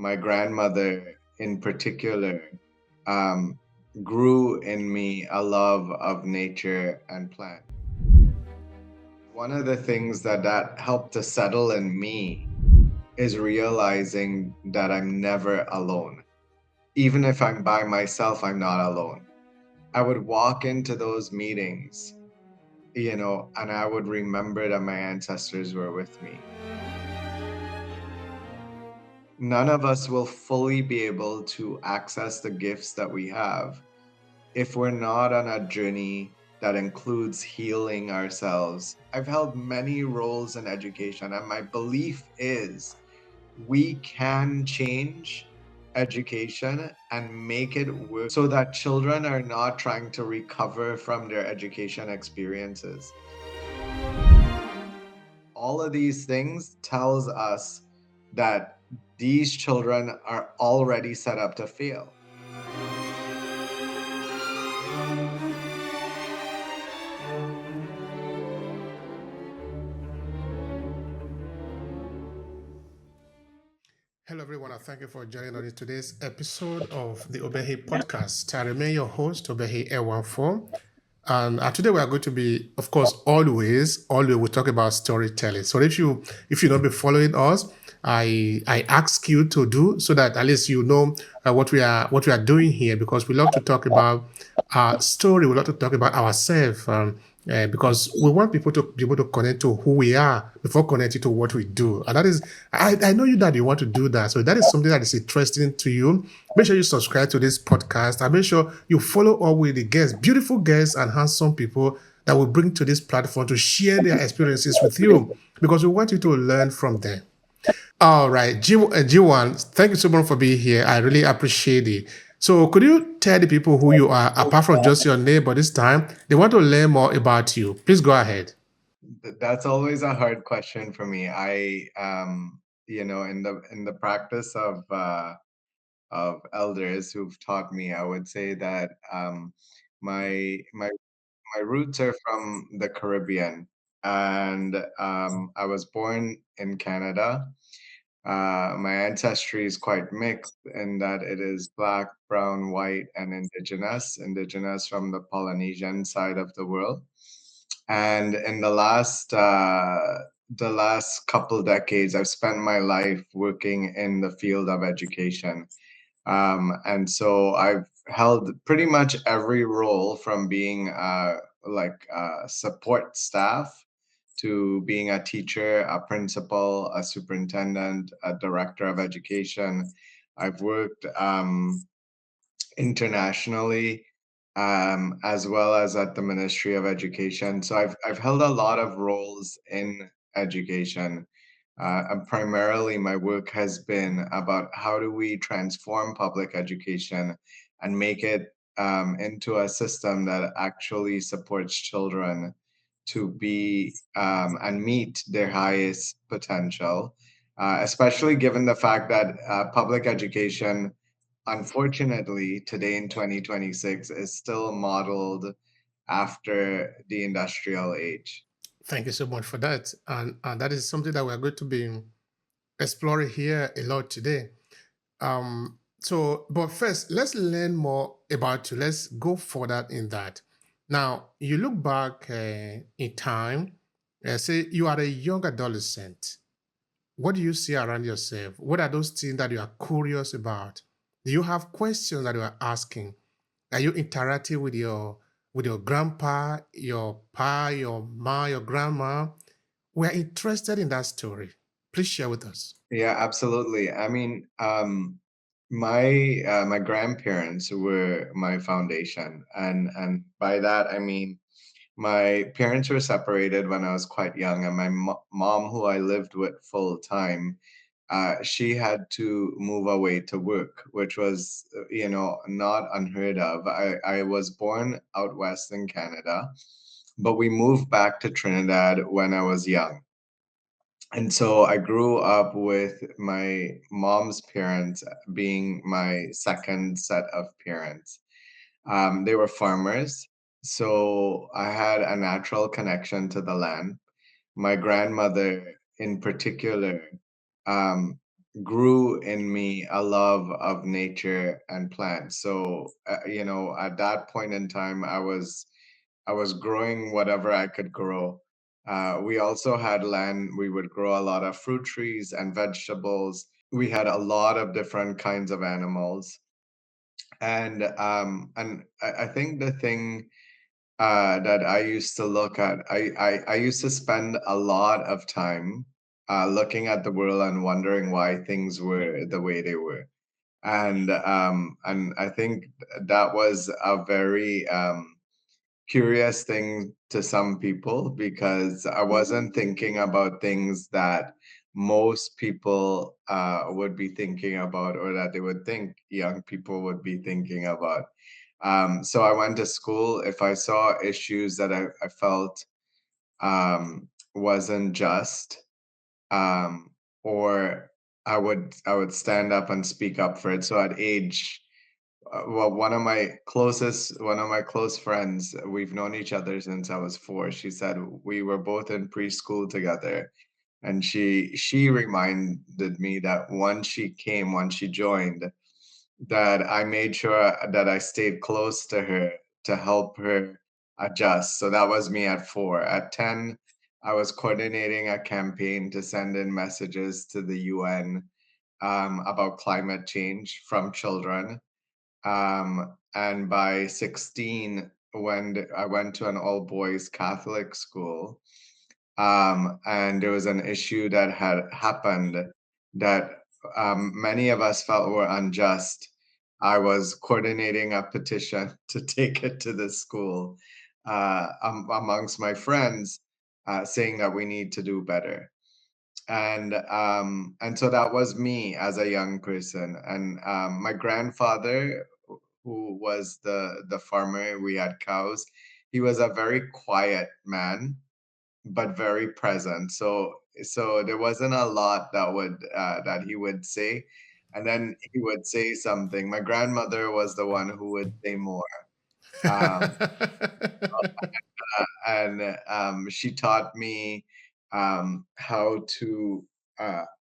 my grandmother in particular um, grew in me a love of nature and plants. One of the things that helped to settle in me is realizing that I'm never alone. Even if I'm by myself, I'm not alone. I would walk into those meetings, and I would remember that my ancestors were with me. None of us will fully be able to access the gifts that we have if we're not on a journey that includes healing ourselves. I've held many roles in education, and my belief is we can change education and make it work so that children are not trying to recover from their education experiences. All of these things tells us that these children are already set up to fail. Hello, everyone, and thank you for joining us in today's episode of the Obehi podcast. I remain your host, Obehi Ewanfo. And today we are going to be, of course, always we talk about storytelling. So if you not be following us, I ask you to do so that at least you know what we are doing here, because we love to talk about story. We love to talk about ourselves. Because we want people to be able to connect to who we are before connecting to what we do. And that is, I know you that you want to do that. So that is something that is interesting to you. Make sure you subscribe to this podcast and make sure you follow up with the guests, beautiful guests and handsome people that will bring to this platform to share their experiences with you, because we want you to learn from them. All right, G1, thank you so much for being here. I really appreciate it. So, could you tell the people who you are, apart from just your name, but this time they want to learn more about you? Please go ahead. That's always a hard question for me. In the practice of elders who've taught me, I would say that my my my roots are from the Caribbean, and I was born in Canada. My ancestry is quite mixed in that it is black, brown, white, and indigenous. Indigenous from the Polynesian side of the world. And in the last couple decades, I've spent my life working in the field of education. And so I've held pretty much every role from being support staff to being a teacher, a principal, a superintendent, a director of education. I've worked internationally, as well as at the Ministry of Education. So I've held a lot of roles in education. And primarily, my work has been about how do we transform public education and make it into a system that actually supports children to be and meet their highest potential, especially given the fact that public education, unfortunately, today in 2026, is still modeled after the industrial age. Thank you so much for that. And that is something that we're going to be exploring here a lot today. But first, let's learn more about you. Let's go further in that. Now, you look back in time, say you are a young adolescent. What do you see around yourself? What are those things that you are curious about? Do you have questions that you are asking? Are you interacting with your grandpa, your pa, your ma, your grandma? We're interested in that story. Please share with us. Yeah, absolutely. I mean, my grandparents were my foundation, and by that I mean my parents were separated when I was quite young, and my mom, who I lived with full time, she had to move away to work, which was, not unheard of. I was born out west in Canada, but we moved back to Trinidad when I was young. And so I grew up with my mom's parents being my second set of parents. They were farmers, so I had a natural connection to the land. My grandmother, in particular, um, grew in me a love of nature and plants. So, at that point in time, I was growing whatever I could grow. We also had land. We would grow a lot of fruit trees and vegetables. We had a lot of different kinds of animals, and I think the thing that I used to look at, I used to spend a lot of time looking at the world and wondering why things were the way they were. And I think that was a very curious thing to some people, because I wasn't thinking about things that most people would be thinking about, or that they would think young people would be thinking about. So I went to school. If I saw issues that I felt wasn't just, um, or I would stand up and speak up for it. So at age well, one of my close friends, we've known each other since I was 4. She said we were both in preschool together, and she reminded me that once she joined, that I made sure that I stayed close to her to help her adjust. So that was me at 4. At 10, I was coordinating a campaign to send in messages to the UN about climate change from children. And by 16, when I went to an all boys Catholic school, and there was an issue that had happened that many of us felt were unjust. I was coordinating a petition to take it to the school amongst my friends, saying that we need to do better. And so that was me as a young person. And my grandfather, who was the farmer, we had cows. He was a very quiet man, but very present. So there wasn't a lot that he would say, and then he would say something. My grandmother was the one who would say more. Um, and she taught me how to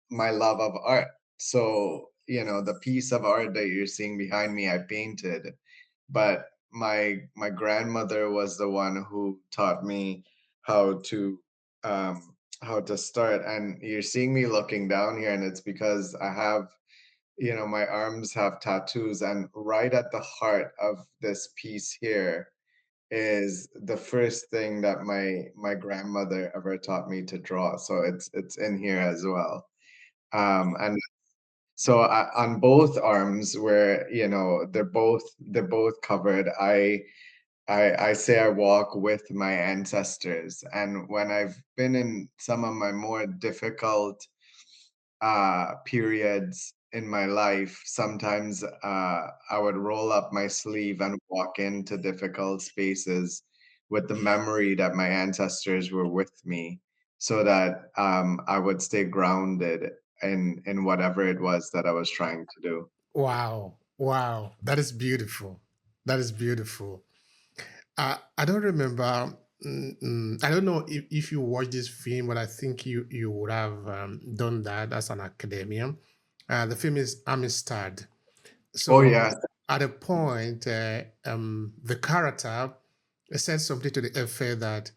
my love of art. So, the piece of art that you're seeing behind me, I painted, but my grandmother was the one who taught me how to how to start. And you're seeing me looking down here, and it's because I have, my arms have tattoos, and right at the heart of this piece here is the first thing that my grandmother ever taught me to draw. So it's in here as well. And so on both arms, where they're both covered, I say I walk with my ancestors. And when I've been in some of my more difficult periods in my life, sometimes I would roll up my sleeve and walk into difficult spaces with the memory that my ancestors were with me, so that I would stay grounded in whatever it was that I was trying to do. Wow. Wow. That is beautiful. That is beautiful. I don't remember. I don't know if you watched this film, but I think you would have done that as an academician. The film is Amistad. Oh So yeah, at a point, the character said something to the effect that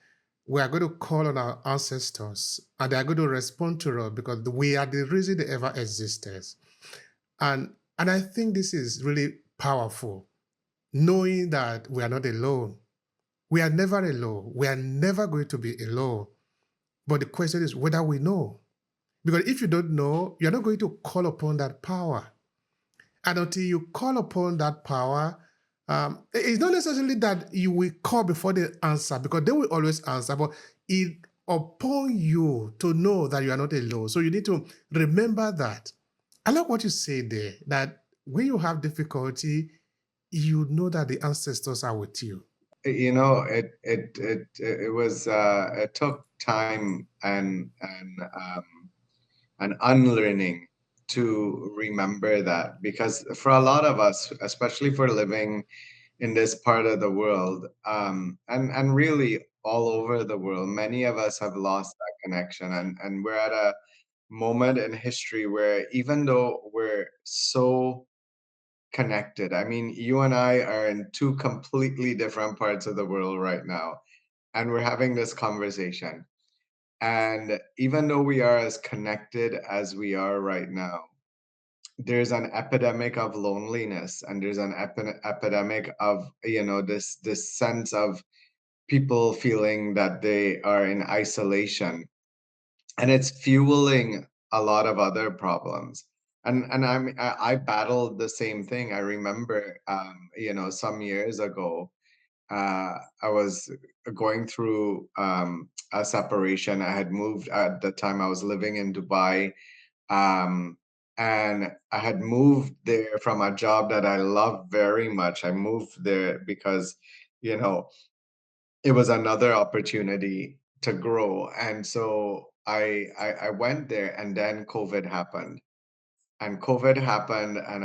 we are going to call on our ancestors and they are going to respond to us because we are the reason they ever existed. And I think this is really powerful, knowing that we are not alone. We are never alone. We are never going to be alone. But the question is whether we know. Because if you don't know, you're not going to call upon that power. And until you call upon that power, it's not necessarily that you will call before they answer, because they will always answer, but it upon you to know that you are not alone. So you need to remember that. I like what you say there, that when you have difficulty, you know that the ancestors are with you. it took time and unlearning to remember that, because for a lot of us, especially for living in this part of the world, and really all over the world, many of us have lost that connection, and we're at a moment in history where even though we're so connected, I mean, you and I are in two completely different parts of the world right now, and we're having this conversation. And even though we are as connected as we are right now, there's an epidemic of loneliness, and there's an epidemic of, this sense of people feeling that they are in isolation, and it's fueling a lot of other problems. I battled the same thing. I remember, some years ago, I was going through a separation. I had moved at the time. I was living in Dubai, um, and I had moved there from a job that I love very much. I moved there because, you know, it was another opportunity to grow. And so I went there, and then COVID happened. And COVID happened, and